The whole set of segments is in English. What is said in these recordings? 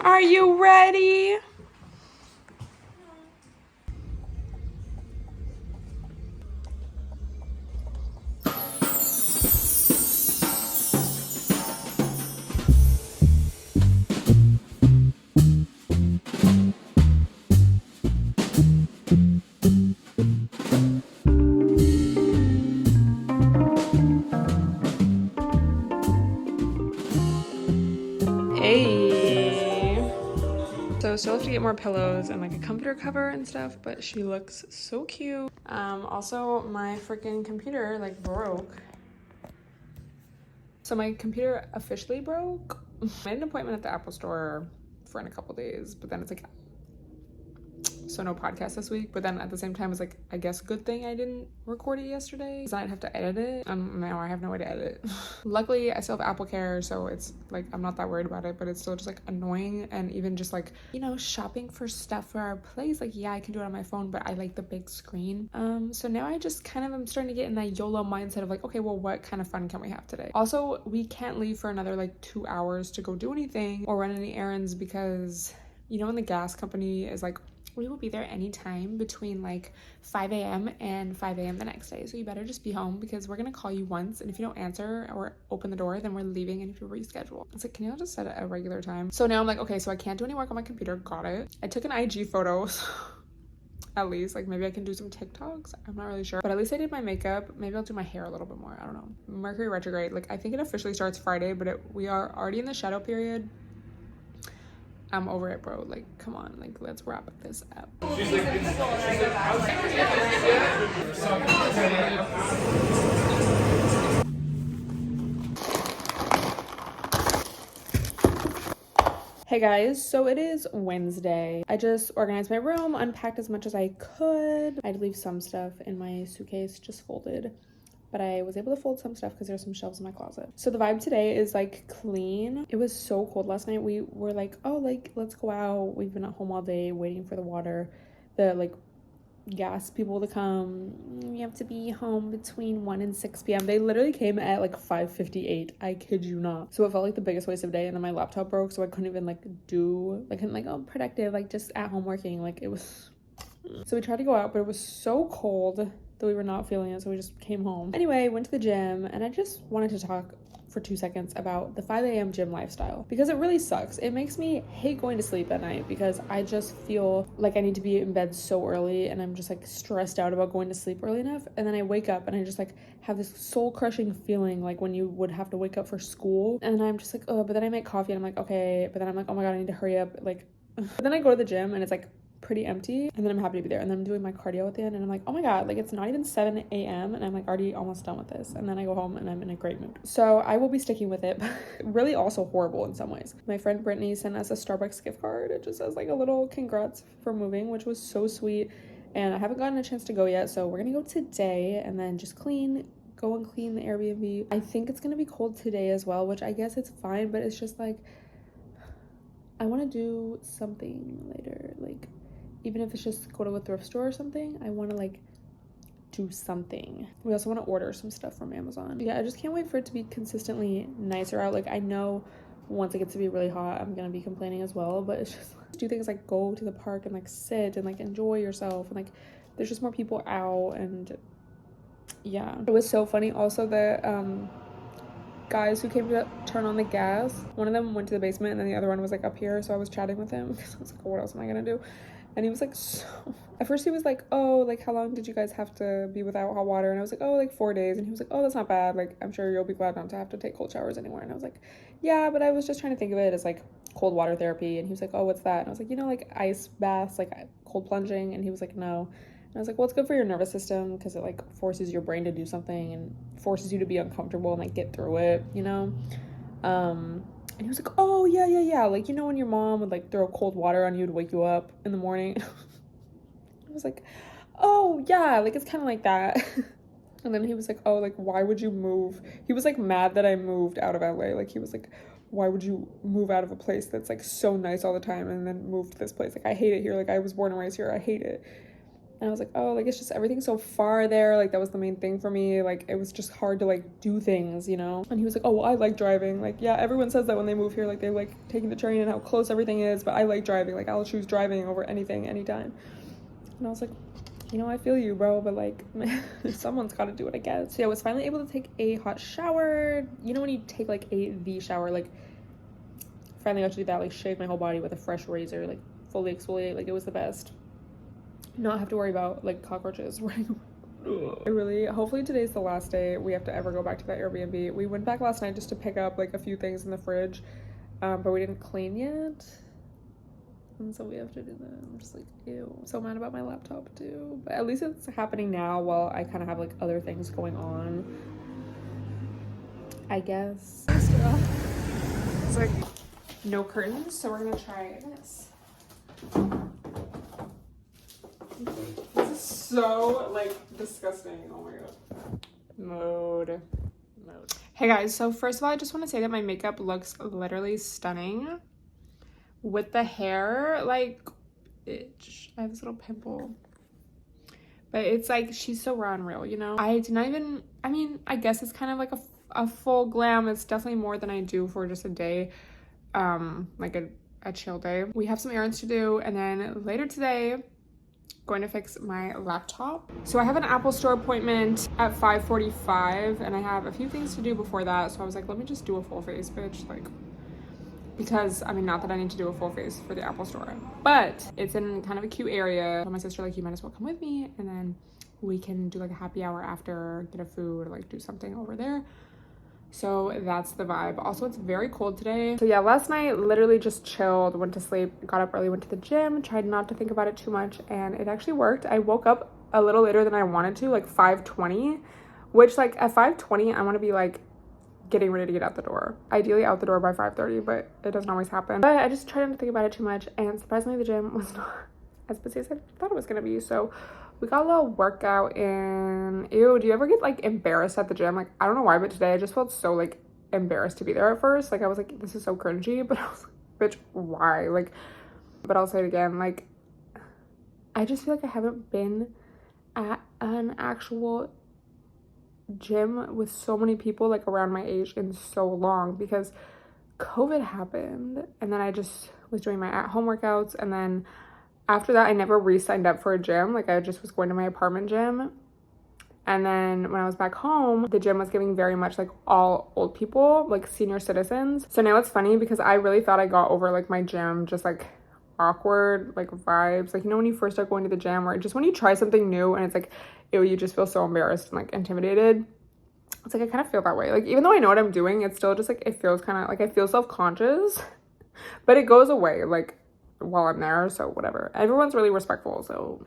Are you ready? Hey. So still have to get more pillows and like a comforter cover and stuff, but she looks so cute. Also my freaking computer like broke. So my computer officially broke. I made an appointment at the Apple store for in a couple days, but then it's like, so no podcast this week. But then at the same time, it's like, I guess good thing I didn't record it yesterday because I'd have to edit it. Now I have no way to edit it. Luckily, I still have Apple Care, so it's like, I'm not that worried about it, but it's still just like annoying. And even just like, you know, shopping for stuff for our place, like, yeah, I can do it on my phone, but I like the big screen. So now I just kind of am starting to get in that YOLO mindset of like, okay, well, what kind of fun can we have today? Also, we can't leave for another like 2 hours to go do anything or run any errands because, you know, when the gas company is like, we will be there anytime between like 5 a.m. and 5 a.m. the next day. So you better just be home because we're going to call you once. And if you don't answer or open the door, then we're leaving and if you reschedule. It's like, can you all just set a regular time? So now I'm like, okay, so I can't do any work on my computer. Got it. I took an IG photo. At least, like maybe I can do some TikToks. I'm not really sure. But at least I did my makeup. Maybe I'll do my hair a little bit more. I don't know. Mercury retrograde. Like I think it officially starts Friday, but we are already in the shadow period. I'm over it, bro. Like, come on. Like, let's wrap this up. Hey guys, so it is Wednesday. I just organized my room, unpacked as much as I could. I had to leave some stuff in my suitcase just folded, but I was able to fold some stuff because there's some shelves in my closet. So the vibe today is like clean. It was so cold last night. We were like, oh, like let's go out. We've been at home all day waiting for the water, the like gas people to come. We have to be home between 1 and 6 p.m. They literally came at like 5:58. I kid you not. So it felt like the biggest waste of day. And then my laptop broke, so I couldn't even like do like, couldn't like, oh, productive, like just at home working. Like it was. So we tried to go out, but it was so cold that we were not feeling it, so we just came home. Anyway, went to the gym, and I just wanted to talk for 2 seconds about the 5 a.m. gym lifestyle because it really sucks. It makes me hate going to sleep at night because I just feel like I need to be in bed so early, and I'm just like stressed out about going to sleep early enough, and then I wake up and I just like have this soul-crushing feeling like when you would have to wake up for school, and I'm just like, oh, but then I make coffee and I'm like, okay, but then I'm like, oh my god, I need to hurry up, like but then I go to the gym and it's like pretty empty, and then I'm happy to be there, and then I'm doing my cardio at the end, and I'm like, oh my god, like it's not even 7 a.m. and I'm like already almost done with this, and then I go home and I'm in a great mood. So I will be sticking with it, but really also horrible in some ways. My friend Brittany sent us a Starbucks gift card. It just says like a little congrats for moving, which was so sweet, and I haven't gotten a chance to go yet, so we're gonna go today and then just go and clean the Airbnb. I think it's gonna be cold today as well, which I guess it's fine, but it's just like I want to do something later, like even if it's just go to a thrift store or something. I want to like do something. We also want to order some stuff from Amazon. Yeah, I just can't wait for it to be consistently nicer out. Like I know once it gets to be really hot, I'm gonna be complaining as well, but it's just do things like go to the park and like sit and like enjoy yourself, and like there's just more people out, and yeah. It was so funny also that guys who came to turn on the gas, one of them went to the basement and then the other one was like up here, so I was chatting with him because I was like, what else am I gonna do? And he was like, so at first he was like, oh, like how long did you guys have to be without hot water? And I was like, oh, like 4 days. And he was like, oh, that's not bad, like I'm sure you'll be glad not to have to take cold showers anymore. And I was like, yeah, but I was just trying to think of it as like cold water therapy. And he was like, oh, what's that? And I was like, you know, like ice baths, like cold plunging. And he was like, no. And I was like, well, it's good for your nervous system because it like forces your brain to do something and forces you to be uncomfortable and like get through it, you know? And he was like, oh, yeah. Like, you know, when your mom would like throw cold water on you to wake you up in the morning? I was like, oh, yeah, like it's kind of like that. And then he was like, oh, like, why would you move? He was like mad that I moved out of LA. Like, he was like, why would you move out of a place that's like so nice all the time and then move to this place? Like, I hate it here. Like, I was born and raised here. I hate it. And I was like, oh, like, it's just everything's so far there. Like, that was the main thing for me. Like, it was just hard to, like, do things, you know? And he was like, oh, well, I like driving. Like, yeah, everyone says that when they move here, like, they like taking the train and how close everything is. But I like driving. Like, I'll choose driving over anything, anytime. And I was like, you know, I feel you, bro. But, like, someone's got to do it, I guess. So, yeah, I was finally able to take a hot shower. You know when you take, like, the shower, like, finally got to do that. Like, shave my whole body with a fresh razor. Like, fully exfoliate. Like, it was the best. Not have to worry about like cockroaches. Hopefully today's the last day we have to ever go back to that Airbnb. We went back last night just to pick up like a few things in the fridge, but we didn't clean yet, and so we have to do that. I'm just like, ew, I'm so mad about my laptop too, but at least it's happening now while I kind of have like other things going on, I guess. It's like no curtains, so we're gonna try this. This is so like disgusting. Oh my god. Mode. Hey guys, so first of all, I just want to say that my makeup looks literally stunning with the hair. Like, bitch, I have this little pimple, but it's like she's so raw and real, you know. I did not even, I mean, I guess it's kind of like a full glam. It's definitely more than I do for just a day, like a chill day. We have some errands to do, and then later today going to fix my laptop. So I have an Apple Store appointment at 5:45, and I have a few things to do before that. So I was like, let me just do a full face, bitch. Like, because I mean, not that I need to do a full face for the Apple Store, but it's in kind of a cute area. So my sister like, you might as well come with me, and then we can do like a happy hour after, get a food, or like do something over there. So that's the vibe. Also, it's very cold today. So yeah, last night literally just chilled, went to sleep, got up early, went to the gym, tried not to think about it too much, and it actually worked. I woke up a little later than I wanted to, like 5:20, which like at 5:20 I want to be like getting ready to get out the door. Ideally out the door by 5:30, but it doesn't always happen. But I just tried not to think about it too much, and surprisingly the gym was not as busy as I thought it was gonna be. So we got a little workout in. Ew, do you ever get like embarrassed at the gym? Like, I don't know why, but today I just felt so like embarrassed to be there at first. Like, I was like, this is so cringy, but I was like, bitch, why? Like, but I'll say it again, like, I just feel like I haven't been at an actual gym with so many people like around my age in so long, because COVID happened, and then I just was doing my at-home workouts, and then after that I never re-signed up for a gym. Like, I just was going to my apartment gym, and then when I was back home, the gym was giving very much like all old people, like senior citizens. So now it's funny because I really thought I got over like my gym just like awkward like vibes, like, you know, when you first start going to the gym, or just when you try something new and it's like, ew, you just feel so embarrassed and like intimidated. It's like I kind of feel that way. Like, even though I know what I'm doing, it's still just like, it feels kind of like I feel self-conscious, but it goes away like while I'm there. So whatever, everyone's really respectful. So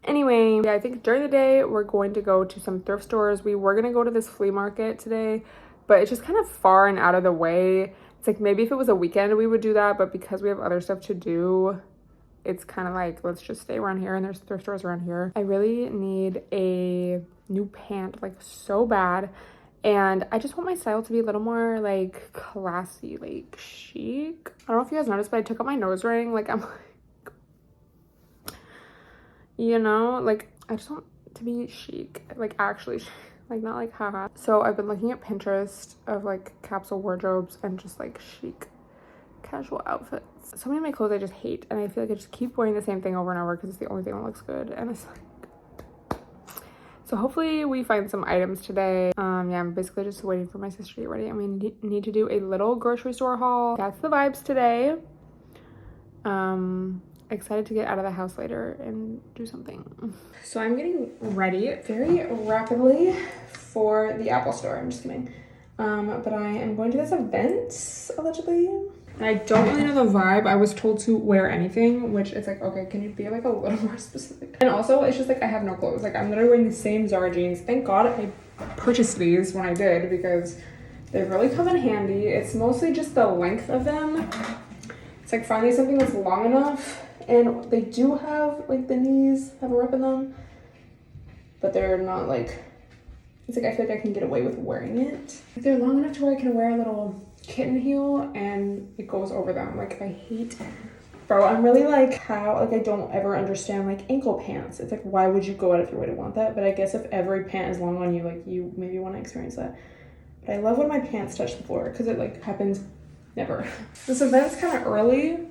anyway, yeah, I think during the day we're going to go to some thrift stores. We were gonna go to this flea market today, but it's just kind of far and out of the way. It's like, maybe if it was a weekend we would do that, but because we have other stuff to do, it's kind of like, let's just stay around here, and there's thrift stores around here. I really need a new pant like so bad, and I just want my style to be a little more like classy, like chic. I don't know if you guys noticed, but I took out my nose ring. Like, I'm like, you know, like, I just want to be chic, like actually chic. Like, not like haha. So I've been looking at Pinterest of like capsule wardrobes and just like chic casual outfits. So many of my clothes I just hate, and I feel like I just keep wearing the same thing over and over because it's the only thing that looks good, and it's like, so hopefully we find some items today. Yeah, I'm basically just waiting for my sister to get ready, and we need to do a little grocery store haul. That's the vibes today. Excited to get out of the house later and do something. So I'm getting ready very rapidly for the Apple Store. I'm just kidding. But I am going to this event allegedly, and I don't really know the vibe. I was told to wear anything, which it's like, okay, can you be like a little more specific? And also, it's just like I have no clothes. Like, I'm literally wearing the same Zara jeans. Thank God I purchased these when I did, because they've really come in handy. It's mostly just the length of them. It's like finding something that's long enough. And they do have, like, the knees have a rip in them, but they're not, like, it's like I feel like I can get away with wearing it. They're long enough to where I can wear a little kitten heel and it goes over them. Like, I hate Bro, I'm really like, how, like, I don't ever understand like ankle pants. It's like, why would you go out of your way to want that? But I guess if every pant is long on you, like, you maybe want to experience that. But I love when my pants touch the floor because it like happens never. This event's kind of early,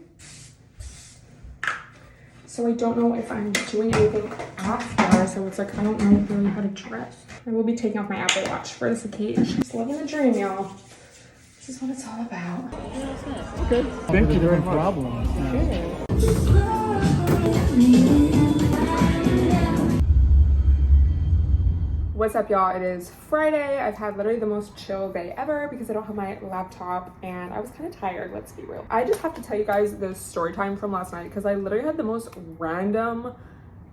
so I don't know if I'm doing anything after. So it's like, I don't know really how to dress. I will be taking off my Apple Watch for this occasion. Just living the dream, y'all. This is what it's all about. Okay. Thank you very much. Problems. What's up, y'all? It is Friday. I've had literally the most chill day ever because I don't have my laptop and I was kind of tired, let's be real. I just have to tell you guys this story time from last night because I literally had the most random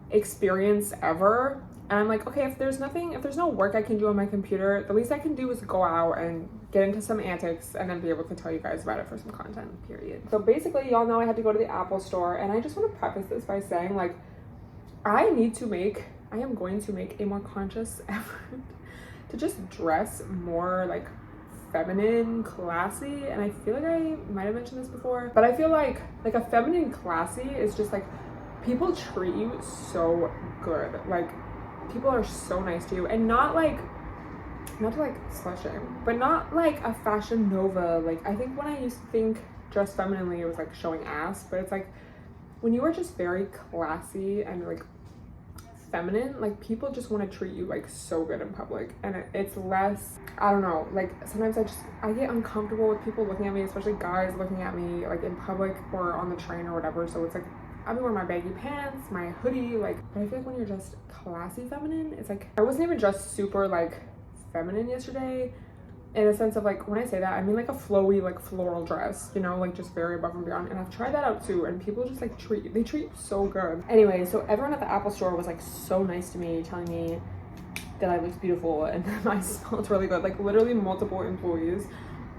experience ever. And I'm like, okay, if there's no work I can do on my computer, the least I can do is go out and get into some antics and then be able to tell you guys about it for some content, period. So basically, y'all know I had to go to the Apple store, and I just want to preface this by saying, like, I am going to make a more conscious effort to just dress more like feminine, classy. And I feel like I might have mentioned this before, but I feel like a feminine classy is just like, people treat you so good. Like, people are so nice to you, and not to like slut shame, but not like a fashion nova. Like, I think when I used to think dress femininely, it was like showing ass, but it's like when you are just very classy and like feminine, like, people just want to treat you like so good in public. And it's less, I don't know, like, sometimes I get uncomfortable with people looking at me, especially guys looking at me like in public or on the train or whatever. So it's like, I've been wearing my baggy pants, my hoodie, like, but I feel like when you're just classy feminine, it's like, I wasn't even just super like feminine yesterday in a sense of like, when I say that, I mean like a flowy, like floral dress, you know, like just very above and beyond. And I've tried that out too, and people just like treat you so good. Anyway, so everyone at the Apple store was like so nice to me, telling me that I looked beautiful and I smelled really good, like literally multiple employees.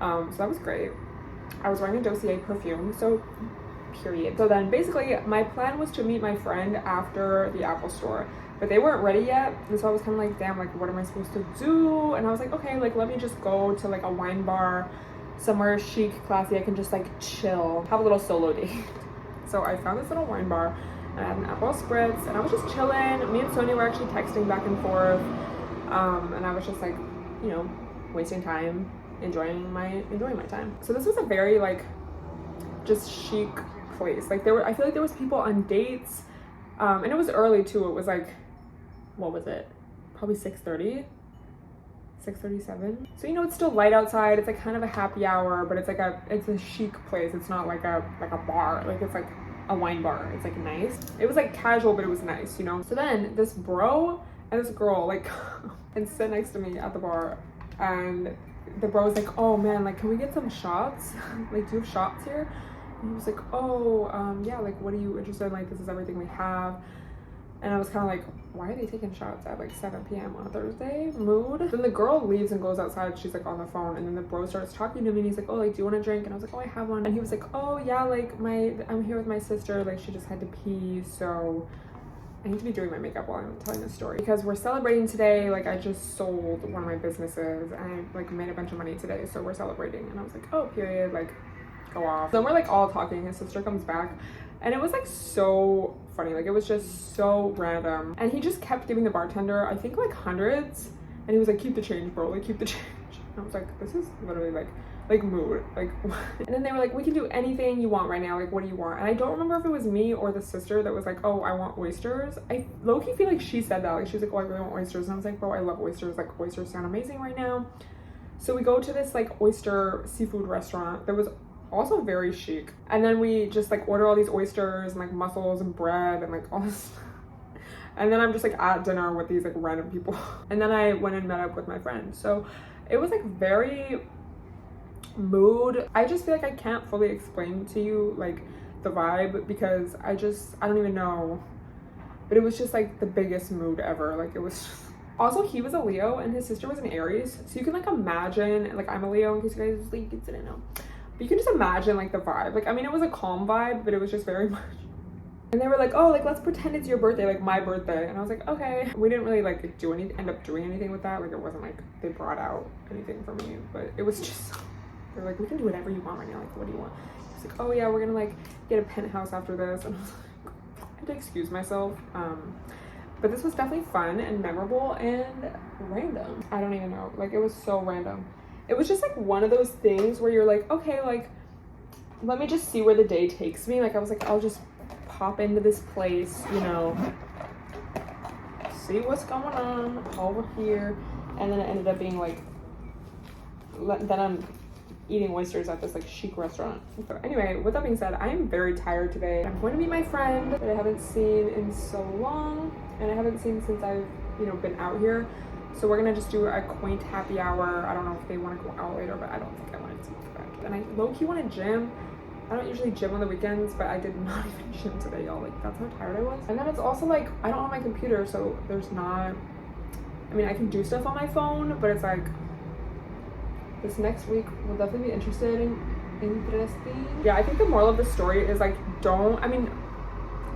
So that was great. I was wearing a Dossier perfume, so period. So then basically my plan was to meet my friend after the Apple store, but they weren't ready yet, and so I was kind of like, damn, like, what am I supposed to do? And I was like, okay, like, let me just go to like a wine bar somewhere chic, classy. I can just like chill, have a little solo date. So I found this little wine bar and I had an Apple spritz, and I was just chilling. Me and Sonia were actually texting back and forth, and I was just like, you know, wasting time, enjoying my time. So this was a very like just chic place. Like, I feel like there was people on dates, and it was early too. It was like, what was it, probably 6:30, 6:37. So, you know, it's still light outside. It's like kind of a happy hour, but it's like it's a chic place. It's not like a bar. Like, it's like a wine bar. It's like nice. It was like casual, but it was nice, you know. So then this bro and this girl like and sit next to me at the bar, and the bro was like, oh man, like, can we get some shots? Like, do you have shots here? And he was like, oh, yeah, like, what are you interested in? Like, this is everything we have. And I was kind of like, why are they taking shots at like 7 p.m. on a Thursday? Mood. Then the girl leaves and goes outside. She's like on the phone, and then the bro starts talking to me, and he's like, oh, like, do you want a drink? And I was like, oh, I have one. And he was like, oh yeah, like, I'm here with my sister, like, she just had to pee, so I need to be doing my makeup while I'm telling this story because we're celebrating today. Like, I just sold one of my businesses and I like made a bunch of money today, so we're celebrating. And I was like, oh, period, like, go off. Then we're like all talking. His sister comes back, and it was like so funny. Like, it was just so random, and he just kept giving the bartender, I think, like hundreds, and he was like, keep the change, bro, like, keep the change. And I was like, this is literally like mood, like. And then they were like, we can do anything you want right now, like, what do you want? And I don't remember if it was me or the sister that was like, oh, I want oysters. I low-key feel like she said that, like, she was like, oh, I really want oysters. And I was like, bro, I love oysters, like, oysters sound amazing right now. So we go to this like oyster seafood restaurant that was also very chic, and then we just like order all these oysters and like mussels and bread and like all this. And then I'm just like at dinner with these like random people, and then I went and met up with my friend. So it was like very mood. I just feel like I can't fully explain to you like the vibe because I don't even know, but it was just like the biggest mood ever. Like, it was also, he was a Leo and his sister was an Aries, so you can like imagine, like, I'm a Leo in case you guys like didn't know. You can just imagine like the vibe. Like, I mean, it was a calm vibe, but it was just very much. And they were like, oh, like, let's pretend it's your birthday, like my birthday. And I was like, okay. We didn't really like end up doing anything with that. Like, it wasn't like they brought out anything for me, but it was just, they're like, we can do whatever you want right now. Like, what do you want? It's like, oh yeah, we're gonna like get a penthouse after this. And I was like, I had to excuse myself. But this was definitely fun and memorable and random. I don't even know, like it was so random. It was just like one of those things where you're like, okay, like let me just see where the day takes me. Like I was like, I'll just pop into this place, you know, see what's going on over here. And then it ended up being like, then I'm eating oysters at this like chic restaurant. So anyway, with that being said, I am very tired today. I'm going to meet my friend that I haven't seen in so long, and I haven't seen since I've, you know, been out here. So we're gonna just do a quaint happy hour. I don't know if they want to go out later, but I don't think I want to see my friend. And I low-key want to gym. I don't usually gym on the weekends, but I did not even gym today, y'all. Like that's how tired I was. And then it's also like I don't have my computer, so there's not, I mean I can do stuff on my phone, but it's like this next week will definitely be interesting. Yeah, I think the moral of the story is like don't, I mean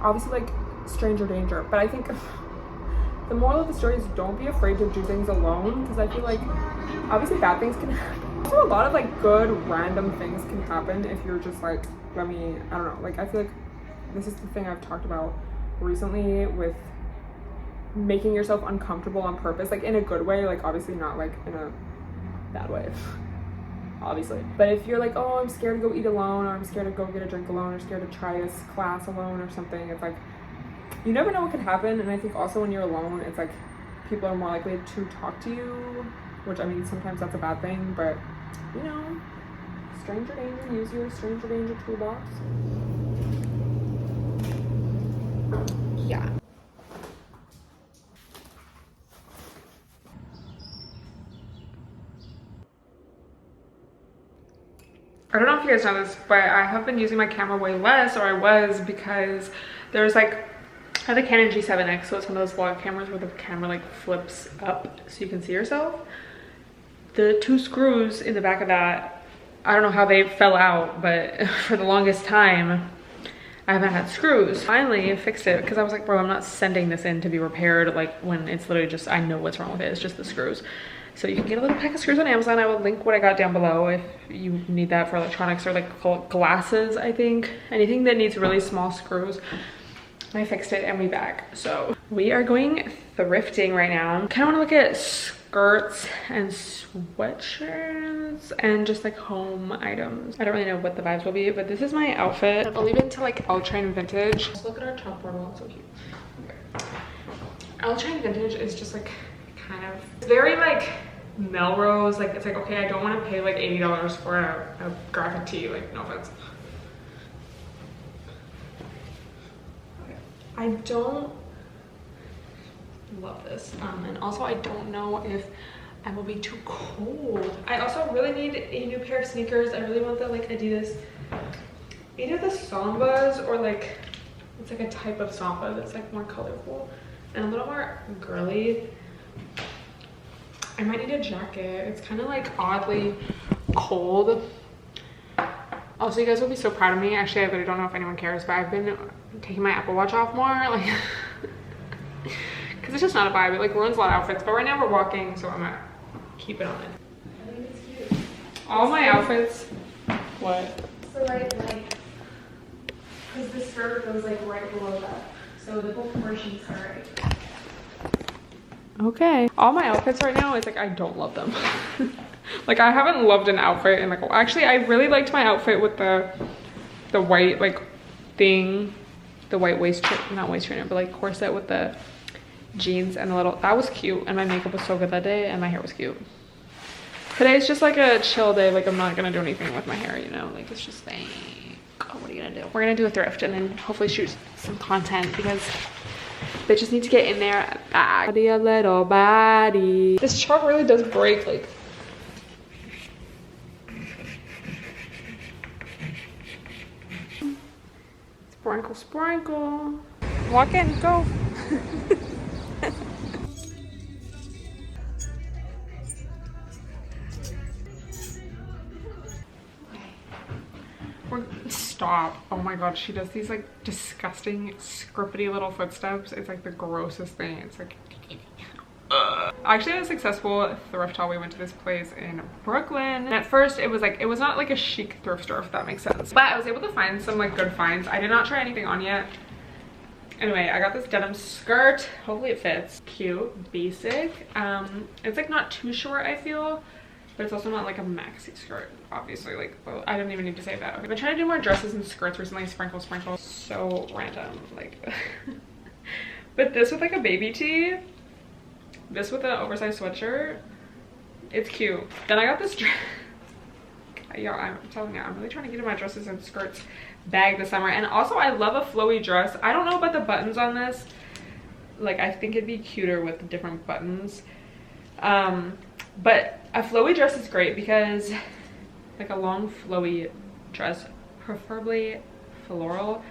obviously like stranger danger, but I think the moral of the story is don't be afraid to do things alone, because I feel like obviously bad things can happen. So a lot of like good random things can happen if you're just like, I don't know, like I feel like this is the thing I've talked about recently with making yourself uncomfortable on purpose, like in a good way, like obviously not like in a bad way obviously, but if you're like, oh I'm scared to go eat alone, or I'm scared to go get a drink alone, or scared to try this class alone or something, it's like you never know what could happen. And I think also when you're alone, it's like people are more likely to talk to you, which I mean sometimes that's a bad thing, but you know, stranger danger, use your stranger danger toolbox. Yeah. I don't know if you guys know this, but I have been using my camera way less, or I was, because there's like, I have a Canon G7X, so it's one of those vlog cameras where the camera like flips up so you can see yourself. The two screws in the back of that, I don't know how they fell out, but for the longest time, I haven't had screws. Finally, I fixed it because I was like, bro, I'm not sending this in to be repaired, like when it's literally just, I know what's wrong with it, it's just the screws. So you can get a little pack of screws on Amazon. I will link what I got down below if you need that for electronics or like glasses, I think. Anything that needs really small screws. I fixed it and we back. So we are going thrifting right now. Kind of want to look at skirts and sweatshirts and just like home items. I don't really know what the vibes will be, but this is my outfit. I've only been to like L-Train Vintage. Let's look at our top border. It's so cute. Okay. L-Train Vintage is just like kind of, it's very like Melrose. Like it's like, okay, I don't want to pay like $80 for a graphic tee. Like no offense. I don't love this, and also I don't know if I will be too cold. I also really need a new pair of sneakers. I really want the like Adidas, either the Sambas or like, it's like a type of Samba that's like more colorful and a little more girly. I might need a jacket. It's kind of like oddly cold. Also, you guys will be so proud of me. Actually, I really don't know if anyone cares, but I've been taking my Apple Watch off more, like, because it's just not a vibe. It like ruins a lot of outfits. But right now we're walking, so I'm gonna keep it on. I think it's cute. All my outfits. What? So right, like, because the skirt goes like right below that, so the whole proportions are right. Okay. All my outfits right now is like I don't love them. Like I haven't loved an outfit and like, actually I really liked my outfit with the white like thing, the white not waist trainer, but like corset with the jeans and the little, that was cute, and my makeup was so good that day and my hair was cute. Today's just like a chill day. Like I'm not gonna do anything with my hair, you know, like it's just like, oh, what are you gonna do? We're gonna do a thrift and then hopefully shoot some content because they just need to get in there body a little body. This chart really does break, like sprinkle, sprinkle. Walk in, go. Stop. Oh my god, she does these like disgusting scrippity little footsteps. It's like the grossest thing. It's like Actually had a successful thrift haul. We went to this place in Brooklyn. And at first it was like, it was not like a chic thrift store, if that makes sense. But I was able to find some like good finds. I did not try anything on yet. Anyway, I got this denim skirt. Hopefully it fits. Cute, basic. It's like not too short, I feel. But it's also not like a maxi skirt, obviously. Like, well, I don't even need to say that. Okay, I've been trying to do more dresses and skirts recently. Sprinkle, sprinkle. So random, like. But this with like a baby tee. This with an oversized sweatshirt. It's cute. Then I got this dress. Y'all, I'm telling you, I'm really trying to get in my dresses and skirts bag this summer. And also, I love a flowy dress. I don't know about the buttons on this. Like, I think it'd be cuter with different buttons. But a flowy dress is great because, like a long flowy dress, preferably floral,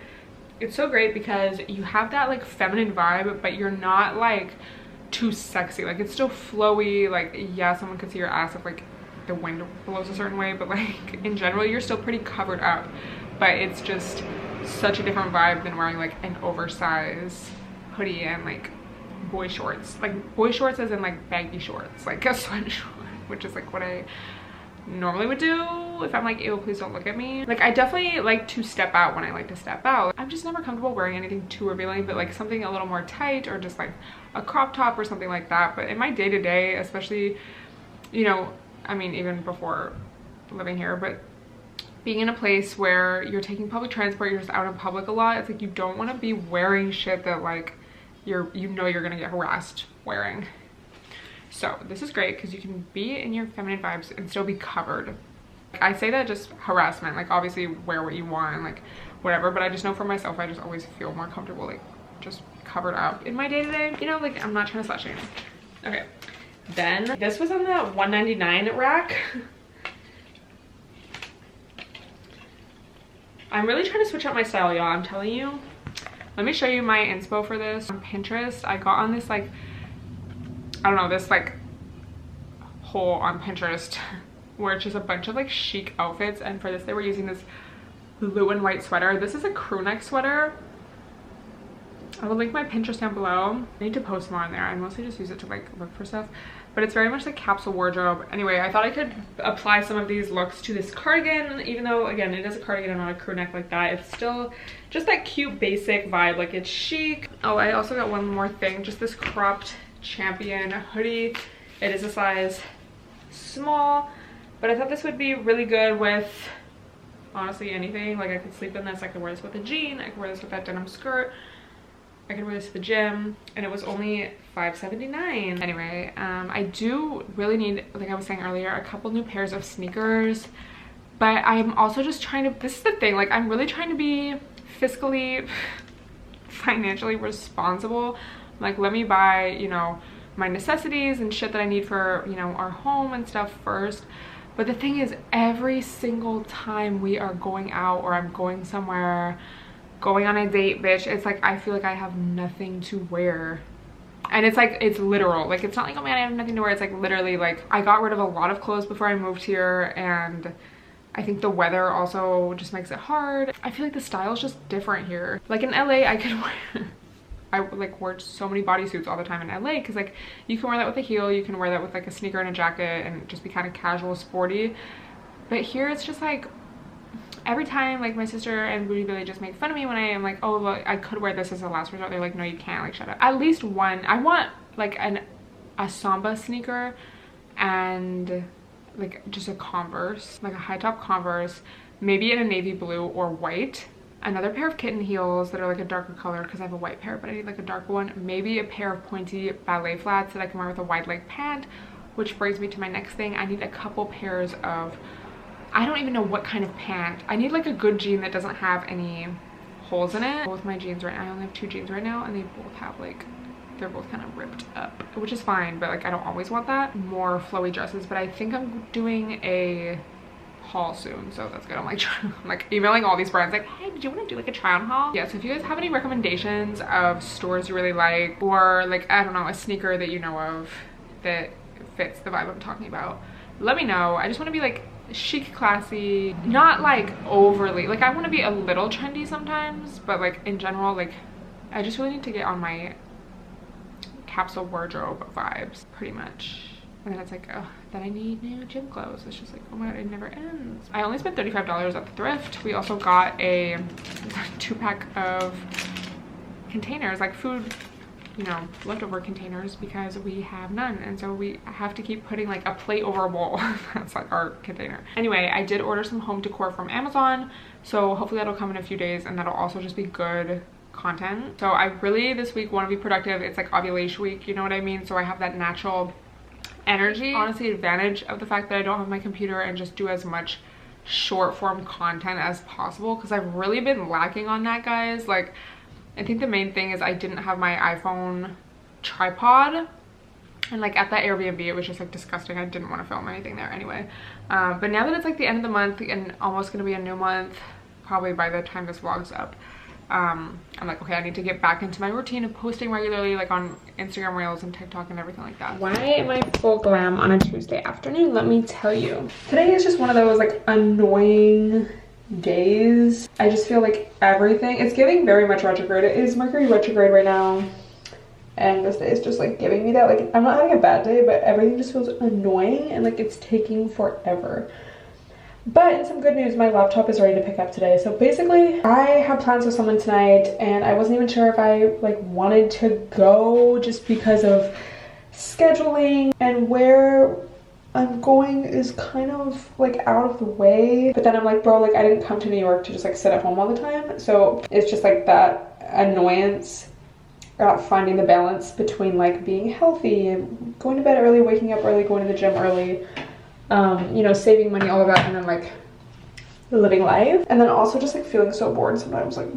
it's so great because you have that like feminine vibe, but you're not like too sexy. Like, it's still flowy. Like, yeah, someone could see your ass if like the wind blows a certain way, but like in general you're still pretty covered up. But it's just such a different vibe than wearing like an oversized hoodie and like boy shorts. Like boy shorts as in like baggy shorts, like a sweatshirt, which is like what I normally would do if I'm like, ew, please don't look at me. Like, I definitely like to step out when I like to step out. I'm just never comfortable wearing anything too revealing, but like something a little more tight or just like a crop top or something like that. But in my day-to-day, especially, you know, I mean, even before living here, but being in a place where you're taking public transport, you're just out in public a lot, it's like you don't want to be wearing shit that like you're gonna get harassed wearing. So this is great because you can be in your feminine vibes and still be covered. I say that just harassment, like obviously wear what you want, like whatever, but I just know for myself, I just always feel more comfortable like just covered up in my day-to-day, you know, like I'm not trying to slut shame. Okay, then this was on the $1.99 rack. I'm really trying to switch up my style, y'all, I'm telling you. Let me show you my inspo for this. On Pinterest, I got on this like, I don't know, this like hole on Pinterest where it's just a bunch of like chic outfits, and for this they were using this blue and white sweater. This is a crew neck sweater. I will link my Pinterest down below. I need to post more on there. I mostly just use it to like look for stuff, but it's very much like capsule wardrobe. Anyway, I thought I could apply some of these looks to this cardigan, even though again it is a cardigan and not a crew neck like that. It's still just that cute basic vibe, like it's chic. Oh, I also got one more thing, just this cropped Champion hoodie. It is a size small, but I thought this would be really good with honestly anything. Like, I could sleep in this, I could wear this with a jean, I could wear this with that denim skirt, I could wear this to the gym, and it was only $5.79. Anyway, I do really need, like I was saying earlier, a couple new pairs of sneakers, but I'm also just trying to, this is the thing, like I'm really trying to be fiscally financially responsible. Like, let me buy, you know, my necessities and shit that I need for, you know, our home and stuff first. But the thing is, every single time we are going out or I'm going somewhere, going on a date, bitch, it's like I feel like I have nothing to wear. And it's like, it's literal. Like, it's not like, oh man, I have nothing to wear. It's like literally like I got rid of a lot of clothes before I moved here, and I think the weather also just makes it hard. I feel like the style is just different here. Like in LA, I could wear I like wear so many bodysuits all the time in LA because like you can wear that with a heel, you can wear that with like a sneaker and a jacket and just be kind of casual, sporty. But here it's just like every time, like my sister and Booty Billy just make fun of me when I am like, oh look, I could wear this as a last resort. They're like, no you can't, like shut up. At least one, I want like a Samba sneaker and like just a Converse, like a high top Converse, maybe in a navy blue or white. Another pair of kitten heels that are like a darker color because I have a white pair, but I need like a darker one. Maybe a pair of pointy ballet flats that I can wear with a wide leg pant, which brings me to my next thing. I need a couple pairs of, I don't even know what kind of pant. I need like a good jean that doesn't have any holes in it. Both my jeans right now, I only have 2 jeans right now, and they both have like, they're both kind of ripped up, which is fine, but like I don't always want that. More flowy dresses, but I think I'm doing a haul soon, so that's good. I'm like emailing all these brands like, hey, did you want to do like a try on haul? Yeah, so if you guys have any recommendations of stores you really like, or like, I don't know, a sneaker that you know of that fits the vibe I'm talking about, let me know. I just want to be like chic, classy, not like overly, like I want to be a little trendy sometimes, but like in general, like I just really need to get on my capsule wardrobe vibes, pretty much. And then it's like, oh, then I need new gym clothes. It's just like, oh my god, it never ends. I only spent $35 at the thrift. We also got a 2-pack of containers, like food, you know, leftover containers, because we have none, and so we have to keep putting like a plate over a bowl. That's like our container. Anyway, I did order some home decor from Amazon, so hopefully that'll come in a few days, and that'll also just be good content. So I really this week want to be productive. It's like ovulation week, you know what I mean? So I have that natural energy. Honestly, advantage of the fact that I don't have my computer, and just do as much short form content as possible, because I've really been lacking on that, guys. Like, I think the main thing is I didn't have my iPhone tripod, and like at that Airbnb it was just like disgusting. I didn't want to film anything there anyway. But now that it's like the end of the month and almost gonna be a new month, probably by the time this vlog's up, I'm like, okay, I need to get back into my routine of posting regularly, like on Instagram Reels and TikTok and everything like that. Why am I full glam on a Tuesday afternoon? Let me tell you. Today is just one of those like annoying days. I just feel like everything, it's giving very much retrograde. It is Mercury retrograde right now, and this day is just like giving me that, like, I'm not having a bad day, but everything just feels annoying and like it's taking forever. But in some good news, my laptop is ready to pick up today. So basically I have plans with someone tonight, and I wasn't even sure if I like wanted to go, just because of scheduling, and where I'm going is kind of like out of the way. But then I'm like, bro, like I didn't come to New York to just like sit at home all the time. So it's just like that annoyance, finding the balance between like being healthy and going to bed early, waking up early, going to the gym early, you know, saving money, all of that, and then like living life. And then also just like feeling so bored sometimes, like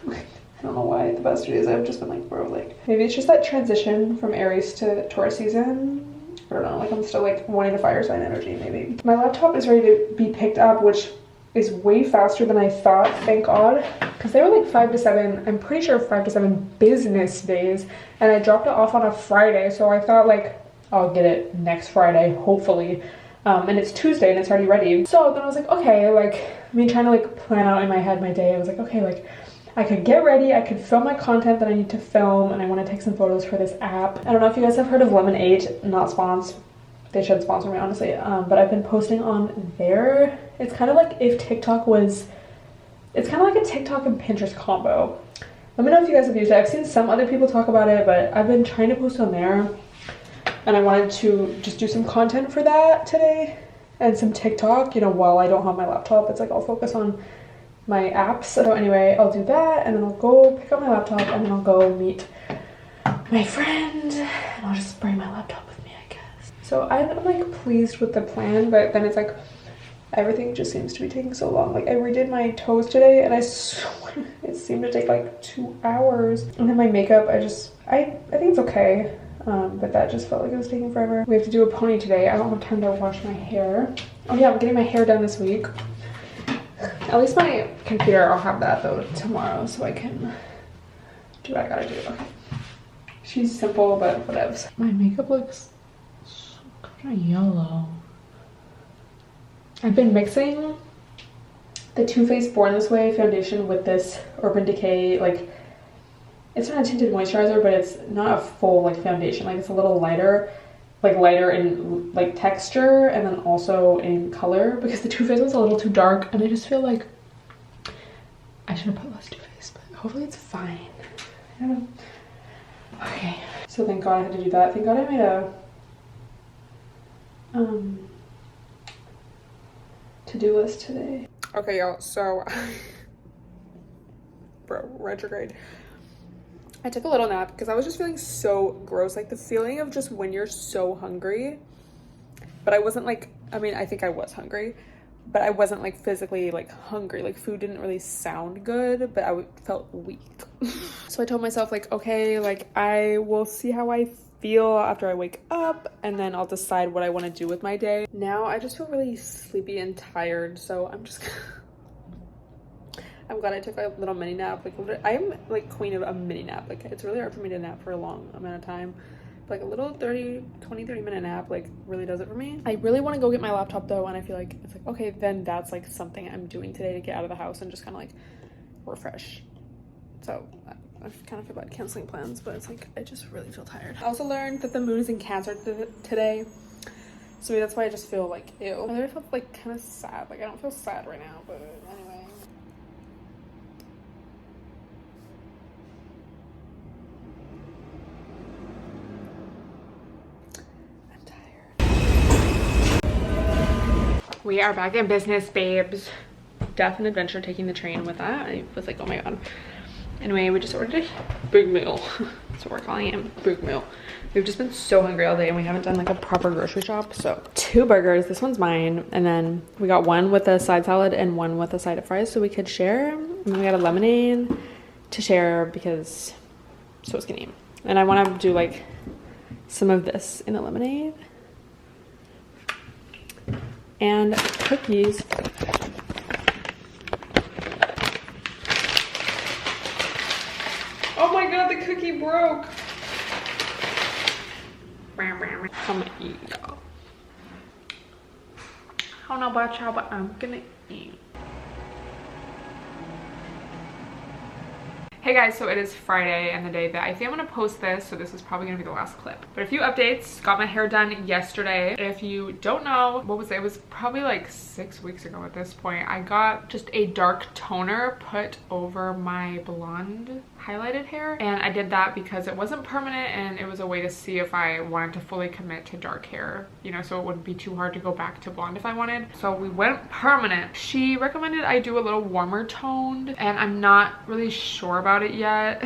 I don't know why the past 2 days I've just been like, bro, like maybe it's just that transition from Aries to Taurus season. I don't know, like I'm still like wanting the fire sign energy maybe. My laptop is ready to be picked up, which is way faster than I thought, thank God, because they were like 5 to 7, I'm pretty sure 5 to 7 business days, and I dropped it off on a Friday, so I thought like I'll get it next Friday, hopefully. And it's Tuesday and it's already ready. So then I was like, okay, like me trying to like plan out in my head my day, I was like, okay, like I could get ready, I could film my content that I need to film, and I want to take some photos for this app. I don't know if you guys have heard of Lemon8, not sponsored. They should sponsor me, honestly. But I've been posting on there. It's kind of like if TikTok was, it's kind of like a TikTok and Pinterest combo. Let me know if you guys have used it. I've seen some other people talk about it, but I've been trying to post on there, and I wanted to just do some content for that today, and some TikTok, you know, while I don't have my laptop. It's like I'll focus on my apps. So anyway, I'll do that, and then I'll go pick up my laptop, and then I'll go meet my friend, and I'll just bring my laptop with me, I guess. So I'm like pleased with the plan, but then it's like everything just seems to be taking so long. Like I redid my toes today, and I swear it seemed to take like 2 hours. And then my makeup, I think it's okay, but that just felt like it was taking forever. We have to do a pony today. I don't have time to wash my hair. Oh yeah, I'm getting my hair done this week. At least my computer, I'll have that though tomorrow, so I can do what I gotta do. Okay. She's simple, but whatevs. My makeup looks so kind of yellow. I've been mixing the Too Faced Born This Way foundation with this Urban Decay, like, it's not a tinted moisturizer, but it's not a full like foundation. Like it's a little lighter, like lighter in like texture, and then also in color, because the Too Faced was a little too dark, and I just feel like I should have put less Too Faced, but hopefully it's fine. I don't know. Okay, so thank God I had to do that. Thank God I made a to-do list today. Okay, y'all, so bro, retrograde. I took a little nap because I was just feeling so gross, like the feeling of just when you're so hungry, but I wasn't like, I mean, I think I was hungry, but I wasn't like physically like hungry. Like food didn't really sound good, but I felt weak. So I told myself like, okay, like I will see how I feel after I wake up, and then I'll decide what I want to do with my day. Now I just feel really sleepy and tired, so I'm just I'm glad I took a little mini nap. Like I am like queen of a mini nap. Like it's really hard for me to nap for a long amount of time. But, like a little 30 minute nap like really does it for me. I really want to go get my laptop though, and I feel like it's like, okay, then that's like something I'm doing today to get out of the house and just kind of like refresh So I kind of feel bad canceling plans, but it's like I just really feel tired. I also learned that the moon is in Cancer today, so maybe that's why I just feel like ew. I literally feel like kind of sad. Like I don't feel sad right now, but anyway. I'm tired. We are back in business, babes. Death and adventure taking the train with that. I was like, oh my god. Anyway, we just ordered a big meal. That's what we're calling it, big meal. We've just been so hungry all day and we haven't done like a proper grocery shop. So 2 burgers, this one's mine. And then we got one with a side salad and one with a side of fries so we could share. And then we got a lemonade to share because so skinny. And I want to do like some of this in the lemonade. And cookies. Oh my god, the cookie broke. I'm gonna eat, y'all. I don't know about y'all, but I'm gonna eat. Hey guys, so it is Friday and the day that I think I'm gonna post this, so this is probably gonna be the last clip. But a few updates. Got my hair done yesterday. If you don't know, what was it? It was probably like 6 weeks ago at this point. I got just a dark toner put over my blonde highlighted hair, and I did that because it wasn't permanent and it was a way to see if I wanted to fully commit to dark hair, you know, so it wouldn't be too hard to go back to blonde if I wanted. So we went permanent. She recommended I do a little warmer toned, and I'm not really sure about it yet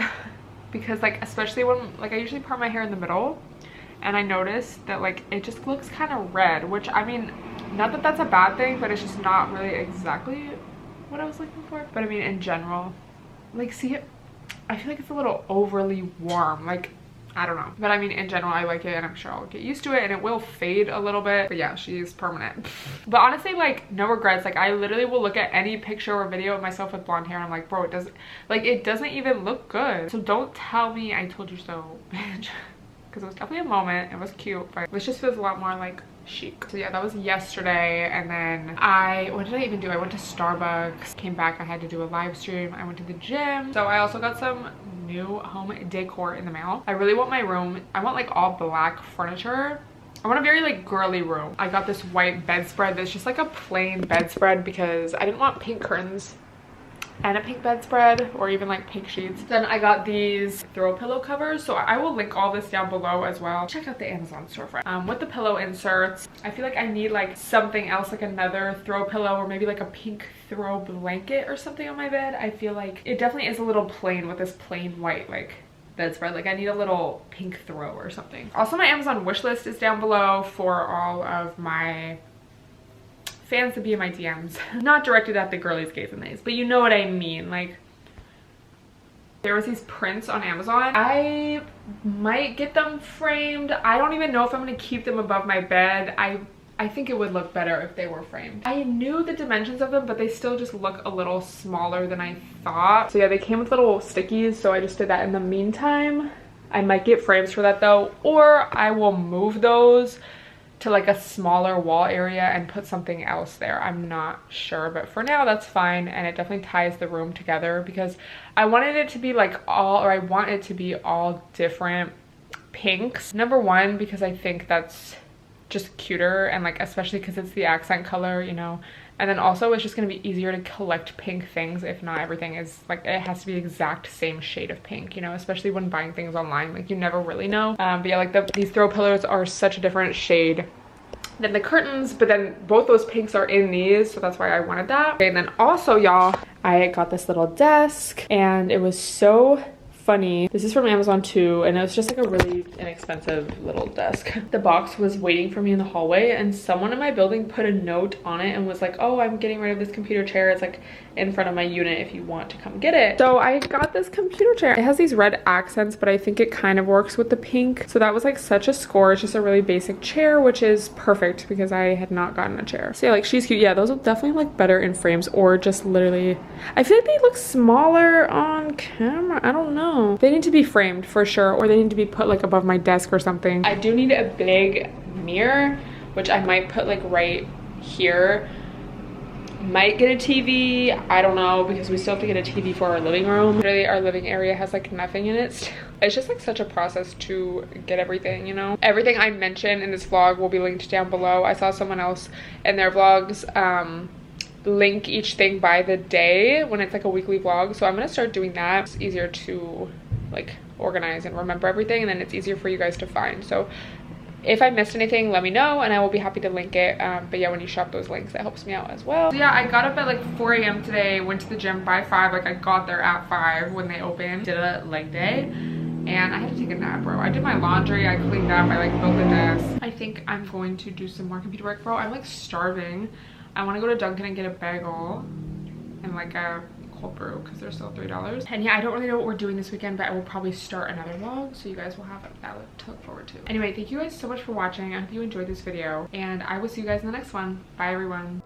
because like especially when like I usually part my hair in the middle, and I noticed that like it just looks kind of red, which I mean, not that that's a bad thing, but it's just not really exactly what I was looking for. But I mean, in general, like, see it, I feel like it's a little overly warm, like I don't know, but I mean, in general I like it, and I'm sure I'll get used to it, and it will fade a little bit. But yeah, she's permanent. But honestly, like, no regrets. Like, I literally will look at any picture or video of myself with blonde hair and I'm like, bro, it doesn't even look good. So don't tell me I told you so, bitch. Because it was definitely a moment, it was cute, but this just feels a lot more like chic. So yeah, that was yesterday. And then what did I even do? I went to Starbucks, came back, I had to do a live stream, I went to the gym. So I also got some new home decor in the mail. I really want my room, I want like all black furniture. I want a very like girly room. I got this white bedspread that's just like a plain bedspread because I didn't want pink curtains and a pink bedspread or even like pink sheets. Then I got these throw pillow covers, so I will link all this down below as well. Check out the Amazon storefront with the pillow inserts. I feel like I need like something else, like another throw pillow or maybe like a pink throw blanket or something on my bed. I feel like it definitely is a little plain with this plain white like bedspread. Like I need a little pink throw or something. Also, my Amazon wish list is down below for all of my fans to be in my DMs. Not directed at the girlies, gays, and theys, but you know what I mean. Like, there was these prints on Amazon. I might get them framed. I don't even know if I'm gonna keep them above my bed. I think it would look better if they were framed. I knew the dimensions of them, but they still just look a little smaller than I thought. So yeah, they came with little stickies, so I just did that in the meantime. I might get frames for that though, or I will move those to like a smaller wall area and put something else there. I'm not sure, but for now that's fine, and it definitely ties the room together because I wanted it to be like I want it to be all different pinks. Number one, because I think that's just cuter, and like especially because it's the accent color, you know, and then also it's just going to be easier to collect pink things if not everything is like, it has to be exact same shade of pink, you know, especially when buying things online, like you never really know. But yeah, like these throw pillows are such a different shade than the curtains, but then both those pinks are in these, so that's why I wanted that. Okay, and then also y'all, I got this little desk and it was so funny. This is from Amazon too, and it was just like a really inexpensive little desk. The box was waiting for me in the hallway, and someone in my building put a note on it and was like, oh, I'm getting rid of this computer chair. It's like in front of my unit if you want to come get it. So I got this computer chair. It has these red accents, but I think it kind of works with the pink. So that was like such a score. It's just a really basic chair, which is perfect because I had not gotten a chair. So yeah, like she's cute. Yeah, those will definitely look better in frames or just literally, I feel like they look smaller on camera. I don't know. They need to be framed for sure, or they need to be put like above my desk or something. I do need a big mirror, which I might put like right here Might get a TV, I don't know, because we still have to get a TV for our living room. Literally our living area has like nothing in it still. It's just like such a process to get everything, you know. Everything I mention in this vlog will be linked down below. I saw someone else in their vlogs link each thing by the day when it's like a weekly vlog, so I'm gonna start doing that. It's easier to like organize and remember everything, and then it's easier for you guys to find. So if I missed anything, let me know and I will be happy to link it. But yeah, when you shop those links, that helps me out as well. So yeah, I got up at like 4 a.m. today, went to the gym by 5. Like I got there at 5 when they opened, did a leg day, and I had to take a nap, bro. I did my laundry, I cleaned up, I like built the desk. I think I'm going to do some more computer work, bro. I'm like starving. I want to go to Dunkin' and get a bagel and like a cold brew because they're still $3. And yeah, I don't really know what we're doing this weekend, but I will probably start another vlog, so you guys will have that to look forward to. Anyway, thank you guys so much for watching. I hope you enjoyed this video, and I will see you guys in the next one. Bye everyone.